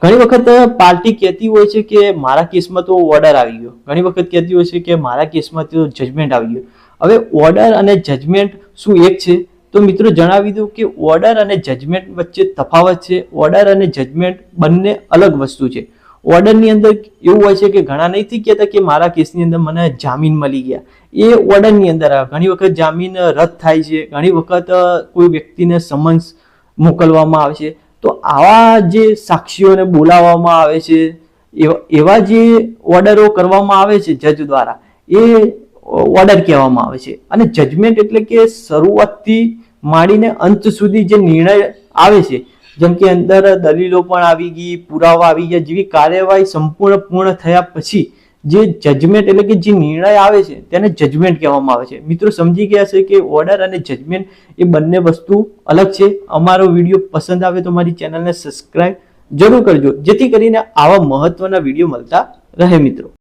ઘણી વખત પાર્ટી કહેતી હોય છે કે મારા કેસમાં તો ઓર્ડર આવી ગયો, ઘણી વખત કહેતી હોય છે કે મારા કેસમાં તો જજમેન્ટ આવી ગયું. હવે ઓર્ડર અને જજમેન્ટ શું એક છે? તો મિત્રો જણાવી દઉં કે ઓર્ડર અને જજમેન્ટ વચ્ચે તફાવત છે. ઓર્ડર અને જજમેન્ટ બંને અલગ વસ્તુ છે. ઓર્ડરની અંદર એવું હોય છે કે ઘણા નથી કહેતા કે મારા કેસની અંદર મને જામીન મળી ગયા, એ ઓર્ડરની અંદર આવે. ઘણી વખત જામીન રદ થાય છે, ઘણી વખત કોઈ વ્યક્તિને સમન્સ મોકલવામાં આવે છે. તો આવા જે સાક્ષીઓને બોલાવવામાં આવે છે, એવા જે ઓર્ડરો કરવામાં આવે છે જજ દ્વારા, એ ઓર્ડર કહેવામાં આવે છે. અને જજમેન્ટ એટલે કે શરૂઆતથી માંડીને અંત સુધી જે નિર્ણય આવે છે, જેમ કે અંદર દલીલો પણ આવી ગઈ, પુરાવા આવી ગયા, જેવી કાર્યવાહી સંપૂર્ણ પૂર્ણ થયા પછી જે જજમેન્ટ એટલે કે જે નિર્ણય આવે છે તેને જજમેન્ટ કહેવામાં આવે છે. મિત્રો સમજી ગયા છે કે ઓર્ડર અને જજમેન્ટ એ બંને વસ્તુ અલગ છે. અમારો વિડીયો પસંદ આવે તો મારી ચેનલને સબસ્ક્રાઇબ જરૂર કરજો, જેથી કરીને આવા મહત્વના વિડીયો મળતા રહે મિત્રો.